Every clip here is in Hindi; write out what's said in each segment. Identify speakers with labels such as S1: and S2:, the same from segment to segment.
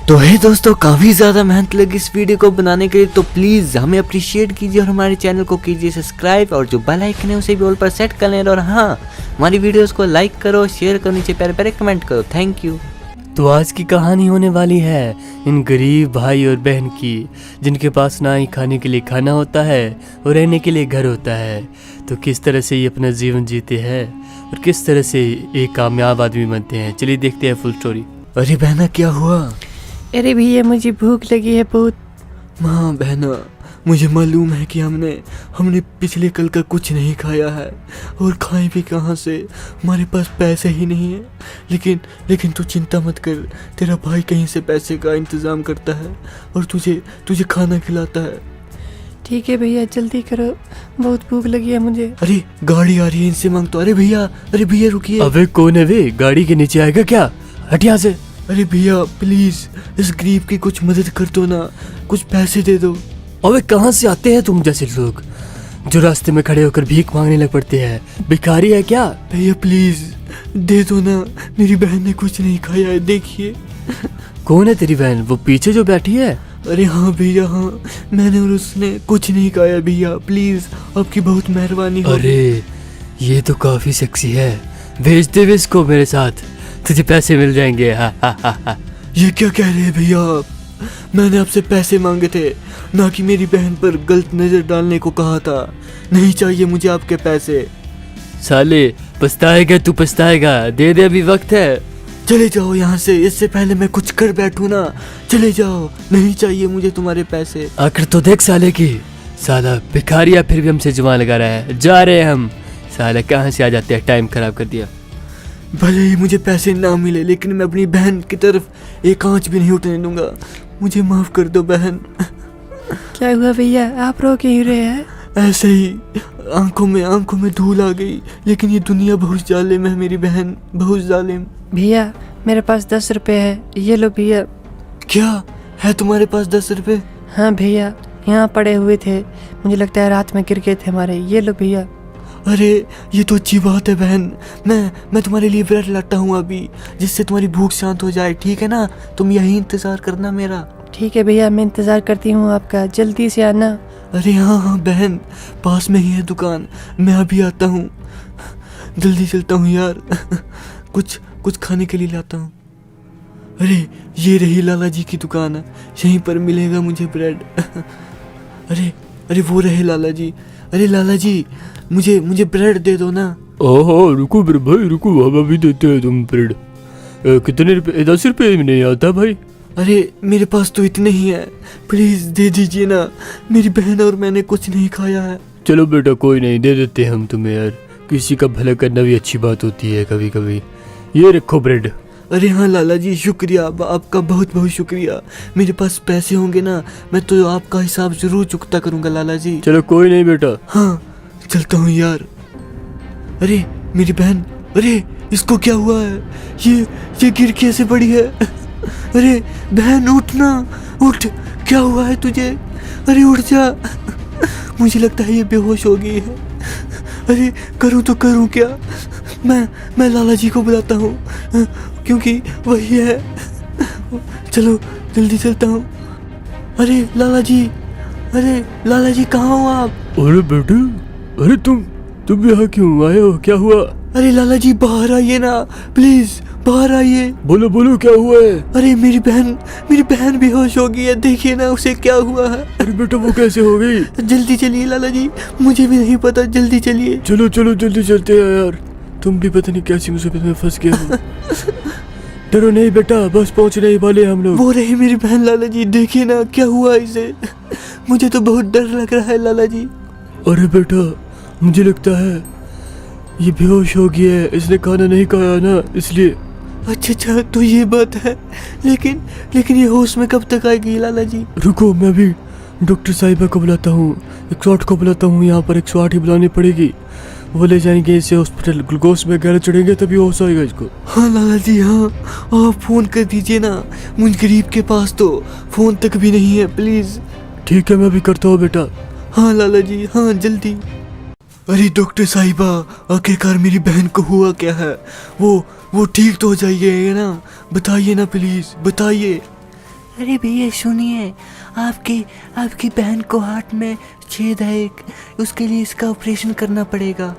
S1: तो है दोस्तों, काफ़ी ज़्यादा मेहनत लगी इस वीडियो को बनाने के लिए, तो प्लीज़ हमें अप्रिशिएट कीजिए और हमारे चैनल को कीजिए सब्सक्राइब और जो बेल आइकन है उसे भी ऑल पर सेट कर लें। और हाँ, हमारी वीडियोस को लाइक करो, शेयर करो, नीचे प्यारे प्यारे कमेंट करो। Thank you.
S2: तो आज की कहानी होने वाली है इन गरीब भाई और बहन की, जिनके पास ना ही खाने के लिए खाना होता है और रहने के लिए घर होता है। तो किस तरह से ये अपना जीवन जीते हैं और किस तरह से एक कामयाब आदमी बनते हैं, चलिए देखते हैं फुल स्टोरी।
S1: अरे बहना, क्या हुआ?
S3: अरे भैया, मुझे भूख लगी है बहुत।
S1: माँ बहना, मुझे मालूम है कि हमने पिछले कल का कुछ नहीं खाया है और खाए भी कहाँ से, हमारे पास पैसे ही नहीं है। लेकिन तू चिंता मत कर, तेरा भाई कहीं से पैसे का इंतज़ाम करता है और तुझे खाना खिलाता है।
S3: ठीक है भैया, जल्दी करो, बहुत भूख लगी है मुझे।
S1: अरे गाड़ी आ रही है, इनसे मांग तो। अरे भैया रुकिए।
S2: अबे कौन है वे? गाड़ी के नीचे आएगा क्या? हट यहाँ से।
S1: अरे भैया प्लीज, इस गरीब की कुछ मदद कर दो ना, कुछ पैसे दे दो।
S2: अबे कहाँ से आते हैं तुम जैसे लोग जो रास्ते में खड़े होकर भीख मांगने लग पड़ते हैं? भिखारी है क्या?
S1: भैया प्लीज दे दो ना, मेरी बहन ने कुछ नहीं खाया है, देखिए।
S2: कौन है तेरी बहन? वो पीछे जो बैठी है?
S1: अरे हाँ भैया, हाँ, मैंने और उसने कुछ नहीं खाया। भैया प्लीज, आपकी बहुत मेहरबानी होगी।
S2: अरे ये तो काफी सेक्सी है, भेज दे इसको मेरे साथ, तुझे पैसे मिल जाएंगे। हा हा हा हा।
S1: ये क्या कह रहे हैं भैया आप? मैंने आपसे पैसे मांगे थे, ना कि मेरी बहन पर गलत नजर डालने को कहा था। नहीं चाहिए मुझे आपके पैसे।
S2: साले पछताएगा तू, पछताएगा। दे दे, अभी वक्त है।
S1: चले जाओ यहाँ से, इससे पहले मैं कुछ कर बैठूं ना। चले जाओ, नहीं चाहिए मुझे तुम्हारे पैसे।
S2: आखिर तो देख साले की, साला भिखारिया फिर भी हमसे जुबान लगा रहा है। जा रहे हैं हम। साला कहाँ से आ जाते हैं, टाइम खराब कर दिया।
S1: भले ही मुझे पैसे ना मिले, लेकिन मैं अपनी बहन की तरफ एक आंच भी नहीं उठने दूंगा। मुझे माफ कर दो बहन।
S3: क्या हुआ भैया, आप रो क्यों रहे हैं?
S1: ऐसे ही आंखों में धूल आ गई। लेकिन ये दुनिया बहुत जालिम है मेरी बहन, बहुत जालिम।
S3: भैया मेरे पास 10 रुपए है, ये लो भैया।
S1: क्या है तुम्हारे पास 10 रुपए?
S3: हाँ भैया, यहाँ पड़े हुए थे, मुझे लगता है रात में गिर गए थे हमारे। ये लो भैया।
S1: अरे ये तो अच्छी बात है बहन। मैं तुम्हारे लिए ब्रेड लाता हूँ अभी, जिससे तुम्हारी भूख शांत हो जाए, ठीक है ना? तुम यही इंतजार करना मेरा।
S3: ठीक है भैया, मैं इंतजार करती हूँ आपका, जल्दी से आना।
S1: अरे हाँ बहन, पास में ही है दुकान, मैं अभी आता हूँ। जल्दी चलता हूँ यार। कुछ खाने के लिए लाता हूँ। अरे ये रही लाला जी की दुकान, यहीं पर मिलेगा मुझे ब्रेड। अरे वो रहे लाला जी। अरे लाला जी, मुझे ब्रेड दे दो ना।
S2: ओहो रुको मेरे भाई, रुको, हम अभी देते हैं तुम ब्रेड। कितने रुपए? 10 रुपए में नहीं आता भाई।
S1: अरे मेरे पास तो इतने ही है, प्लीज दे दीजिए ना, मेरी बहन और मैंने कुछ नहीं खाया है।
S2: चलो बेटा, कोई नहीं, दे देते हैं हम तुम्हें यार, किसी का भला करना भी अच्छी बात होती है कभी कभी। ये रखो ब्रेड।
S1: अरे हाँ लाला जी, शुक्रिया, आपका बहुत बहुत शुक्रिया। मेरे पास पैसे होंगे ना, मैं तो आपका हिसाब जरूर चुकता करूँगा लाला जी।
S2: चलो कोई नहीं बेटा।
S1: हाँ चलता हूँ यार। अरे मेरी बहन, अरे इसको क्या हुआ है? ये गिर कैसे पड़ी है? अरे बहन उठ ना, उठ, क्या हुआ है तुझे? अरे उठ जा। मुझे लगता है ये बेहोश हो गई है। अरे करूँ तो करूँ क्या? मैं लाला जी को बुलाता हूँ, क्योंकि वही है। चलो जल्दी चलता हूँ। अरे लाला जी कहाँ हो आप?
S2: अरे बेटे, अरे तुम यहाँ क्यों आए हो? क्या हुआ?
S1: अरे लाला जी बाहर आइए ना, प्लीज बाहर आइए।
S2: बोलो क्या हुआ है?
S1: अरे मेरी बहन बेहोश हो गई है, देखिए ना उसे क्या हुआ है।
S2: अरे बेटा वो कैसे हो गई?
S1: जल्दी चलिए लाला जी, मुझे भी नहीं पता, जल्दी चलिए।
S2: चलो जल्दी चलते हैं यार, तुम भी पता नहीं कैसी मुसीबत में फंस गए हो। डरो नहीं बेटा, बस पहुंचने ही वाले हम लोग।
S1: वो रही मेरी बहन लाला जी, देखिए ना क्या हुआ इसे। मुझे तो बहुत डर लग रहा है लाला जी।
S2: अरे बेटा, मुझे लगता है ये बेहोश हो गया है, इसने खाना नहीं खाया ना, इसलिए।
S1: अच्छा तो ये बात है, लेकिन ये होश में कब तक आएगी लाला जी?
S2: रुको, मैं भी डॉक्टर साहिबा को बुलाता हूँ, 108 को बुलाता हूँ। यहाँ पर 108 ही बुलानी पड़ेगी, वो ले जाएंगे इसे हॉस्पिटल, ग्लूकोज में वगैरह चढ़ेंगे तभी होश आएगा इसको।
S1: हाँ लाला जी, हाँ आप फोन कर दीजिए ना, मुझ गरीब के पास तो फोन तक भी नहीं है, प्लीज।
S2: ठीक है, मैं भी करता हूँ बेटा।
S1: हाँ लाला जी, हाँ जल्दी। अरे डॉक्टर साहिबा, आखिरकार मेरी बहन को हुआ क्या है? वो ठीक तो हो जाइए ना, बताइए ना प्लीज, बताइए। अरे भैया सुनिए, आपकी आपकी बहन को हार्ट में छेद है एक, उसके लिए इसका ऑपरेशन करना पड़ेगा।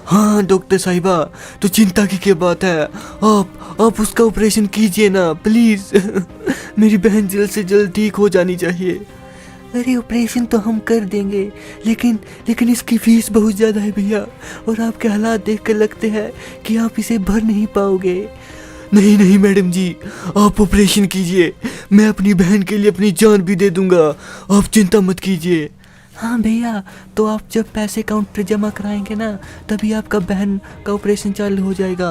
S1: हाँ डॉक्टर साहिबा, तो चिंता की क्या बात है, आप उसका ऑपरेशन कीजिए ना प्लीज। मेरी बहन जल्द से जल्द ठीक हो जानी चाहिए। अरे ऑपरेशन तो हम कर देंगे, लेकिन इसकी फीस बहुत ज़्यादा है भैया, और आपके हालात देखकर लगते हैं कि आप इसे भर नहीं पाओगे। नहीं मैडम जी, आप ऑपरेशन कीजिए, मैं अपनी बहन के लिए अपनी जान भी दे दूंगा, आप चिंता मत कीजिए। हाँ भैया, तो आप जब पैसे काउंटर जमा कराएंगे ना, तभी आपका बहन का ऑपरेशन चालू हो जाएगा।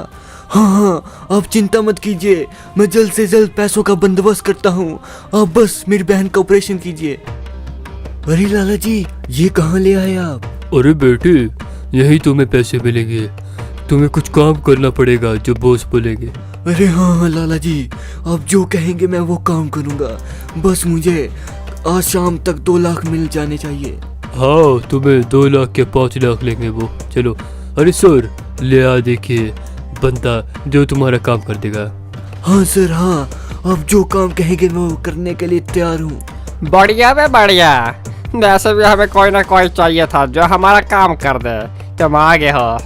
S1: हाँ, आप चिंता मत कीजिए, मैं जल्द से जल्द पैसों का बंदोबस्त करता हूँ, आप बस मेरी बहन का ऑपरेशन कीजिए। अरे लाला जी, ये कहाँ ले आए आप?
S2: अरे बेटे, यही तुम्हें पैसे मिलेंगे, तुम्हें कुछ काम करना पड़ेगा जो बॉस बोलेंगे।
S1: अरे हाँ लाला जी, आप जो कहेंगे मैं वो काम करूँगा, बस मुझे आज शाम तक 2 लाख मिल जाने चाहिए।
S2: हाँ, तुम्हें 2 लाख के 5 लाख लेंगे वो। चलो। अरे सर, ले आ देखिए बंदा जो तुम्हारा काम कर देगा।
S1: हाँ सर, हाँ, आप जो काम कहेंगे मैं वो करने के लिए तैयार हूँ।
S4: बढ़िया बे बढ़िया, वैसे भी हमें कोई ना कोई चाहिए था जो हमारा काम कर दे। तुम आगे हो।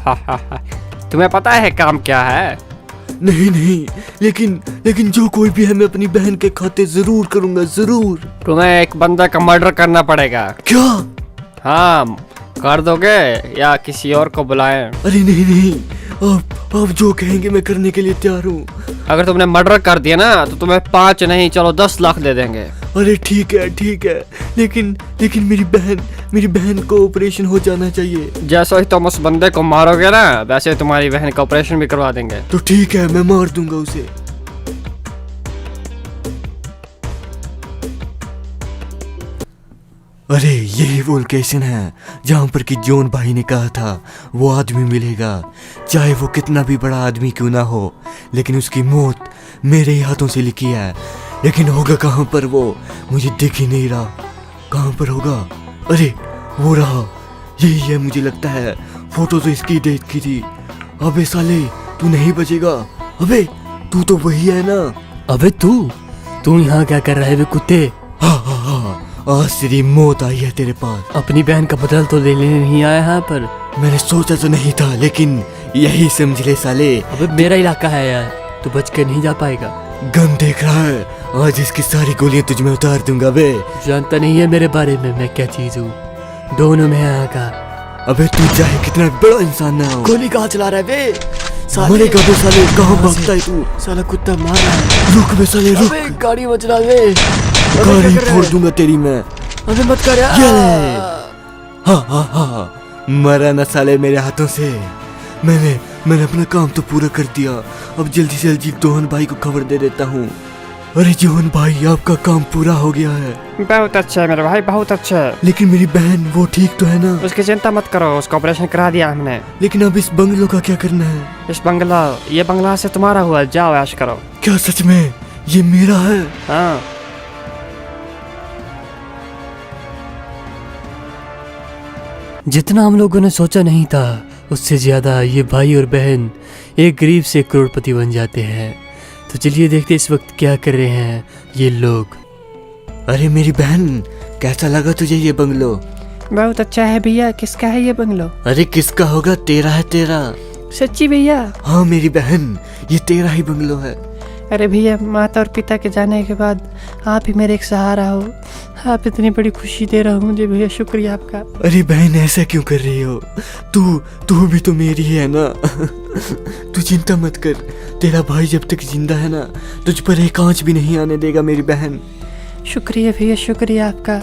S4: तुम्हें पता है काम क्या है?
S1: नहीं, लेकिन जो कोई भी है मैं अपनी बहन के खाते जरूर करूँगा, जरूर।
S4: तुम्हें एक बंदे का मर्डर करना पड़ेगा।
S1: क्या?
S4: हाँ, कर दोगे या किसी और को बुलाएं?
S1: अरे नहीं, आप जो कहेंगे मैं करने के लिए तैयार हूँ।
S4: अगर तुमने मर्डर कर दिया ना तो तुम्हें 5 नहीं, चलो 10 लाख दे देंगे।
S1: अरे ठीक है, लेकिन मेरी बहन को ऑपरेशन हो जाना चाहिए।
S4: जैसे ही तुम उस बंदे को मारोगे ना, वैसे तुम्हारी बहन का ऑपरेशन भी करवा देंगे।
S1: तो ठीक है, मैं मार दूंगा उसे। अरे यही वो लोकेशन है जहाँ पर कि जॉन भाई ने कहा था वो आदमी मिलेगा, चाहे वो कितना भी बड़ा आदमी क्यों ना हो, लेकिन उसकी मौत मेरे ही हाथों से लिखी है। लेकिन होगा कहाँ पर वो, मुझे दिख ही नहीं रहा, कहाँ पर होगा? अरे वो रहा, यही है मुझे लगता है, फोटो तो इसकी डेट की थी। अबे साले, तू नहीं बचेगा, अबे तू तो वही है ना।
S2: अबे तू यहाँ क्या कर रहा है बे कुत्ते?
S1: हाँ, आज तेरी मौत आई है तेरे पास।
S2: अपनी बहन का बदला तो लेने नहीं आया यहाँ पर।
S1: मैंने सोचा तो नहीं था, लेकिन यही समझ ले साले।
S2: अबे मेरा इलाका है यार, तू बच के नहीं जा पाएगा।
S1: गन देख रहा है, आज इसकी सारी गोलियां तुझ में उतार दूंगा बे।
S2: जानता नहीं है मेरे बारे में मैं क्या चीज हूँ, दोनों में यहाँ का।
S1: अबे तू चाहे कितना बड़ा इंसान ना हो।
S2: गोली कहाँ चला रहा है बे?
S1: मरेगा बे साले, कहाँ भागता है तू?
S2: साला कुत्ता मार रहा है।
S1: रुक बे साले, रुक,
S2: अबे गाड़ी मत चला बे।
S1: गाड़ी फोड़ दूंगा तेरी मैं।
S2: अबे मत कर यार।
S1: ये ले। हाँ, मरा ना साले मेरे हाथों से। मैंने अपना काम तो पूरा कर दिया, अब जल्दी से जल्दी जोहन भाई को खबर दे देता हूँ। अरे जोहन भाई, आपका काम पूरा हो गया है।
S4: बहुत अच्छा है मेरे भाई, बहुत अच्छा है।
S1: लेकिन मेरी बहन वो ठीक तो है ना?
S4: उसकी चिंता मत करो, उसका ऑपरेशन करा दिया हमने।
S1: लेकिन अब इस बंगलों का क्या करना है?
S4: ये बंगला से तुम्हारा हुआ, जाओ ऐश करो।
S1: क्या सच में ये मेरा है?
S4: हाँ।
S2: जितना हम लोगों ने सोचा नहीं था, उससे ज्यादा ये भाई और बहन एक गरीब से करोड़पति बन जाते हैं। तो चलिए देखते इस वक्त क्या कर रहे हैं ये लोग।
S1: अरे मेरी बहन, कैसा लगा तुझे ये बंगलो?
S3: बहुत अच्छा है भैया। किसका है ये बंगलो?
S1: अरे किसका होगा, तेरा है, तेरा।
S3: सच्ची भैया?
S1: हाँ मेरी बहन, ये तेरा ही बंगलो है।
S3: अरे भैया, माता और पिता के जाने के बाद आप ही मेरे एक सहारा हो। आप इतनी बड़ी खुशी दे रहे हो मुझे भैया, शुक्रिया आपका।
S1: अरे बहन, ऐसा क्यों कर रही हो? तू भी तो मेरी है ना। तू चिंता मत कर, तेरा भाई जब तक जिंदा है ना, तुझ पर एक आंच भी नहीं आने देगा मेरी बहन।
S3: शुक्रिया भैया, शुक्रिया आपका।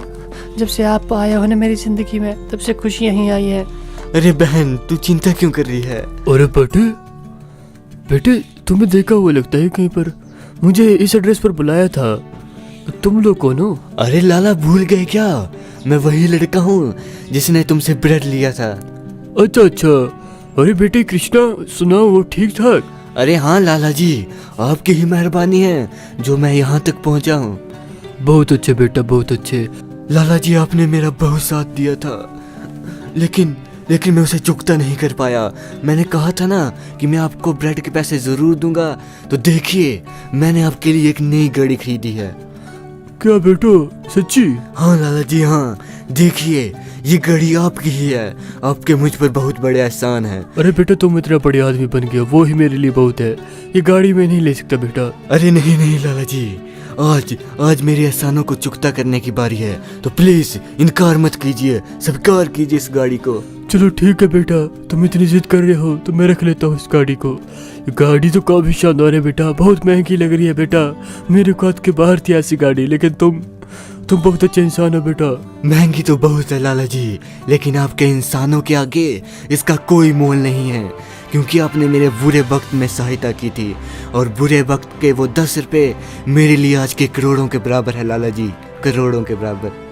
S3: जब से आप आए हो ना मेरी जिंदगी में, तब से खुशियाँ ही आई है।
S1: अरे बहन, तू चिंता क्यों कर रही है?
S2: अरे बेटे तुम्हें देखा हुआ लगता है कहीं पर, मुझे इस एड्रेस पर बुलाया था, तुम लोग कौन हो?
S1: अरे लाला, भूल गए क्या? मैं वही लड़का हूँ जिसने तुमसे ब्रेड लिया था।
S2: अच्छा। अरे बेटे कृष्णा, सुनाओ वो ठीक ठाक?
S1: अरे हाँ लाला जी, आपकी ही मेहरबानी है जो मैं यहाँ तक पहुँचा हूँ।
S2: बहुत अच्छे बेटा, बहुत अच्छे।
S1: लाला जी, आपने मेरा बहुत साथ दिया था, लेकिन मैं उसे चुकता नहीं कर पाया। मैंने कहा था ना कि मैं आपको ब्रेड के पैसे जरूर दूंगा, तो देखिए मैंने आपके लिए एक नई गाड़ी खरीदी है।
S2: क्या बेटा, सच्ची?
S1: हाँ लाला जी हाँ, देखिए ये घड़ी आपकी ही है, आपके मुझ पर बहुत बड़े एहसान है।
S2: अरे बेटा, तुम इतना बड़े आदमी बन गया, वो ही मेरे लिए बहुत है। ये गाड़ी मैं नहीं ले सकता बेटा।
S1: अरे नहीं नहीं लाला जी, आज मेरे एहसानों को चुकता करने की बारी है, तो प्लीज इनकार मत कीजिए, स्वीकार कीजिए इस गाड़ी को।
S2: चलो ठीक है बेटा, तुम इतनी जिद कर रहे हो तो मैं रख लेता हूँ इस गाड़ी को। ये गाड़ी तो काफी शानदार है बेटा, बहुत महंगी लग रही है बेटा, मेरे औकात के बाहर थी ऐसी गाड़ी, लेकिन तुम बहुत अच्छे इंसान हो बेटा।
S1: महंगी तो बहुत है लाला जी, लेकिन आपके इंसानों के आगे इसका कोई मोल नहीं है, क्योंकि आपने मेरे बुरे वक्त में सहायता की थी, और बुरे वक्त के वो 10 रुपए मेरे लिए आज के करोड़ों के बराबर है लाला जी, करोड़ों के बराबर।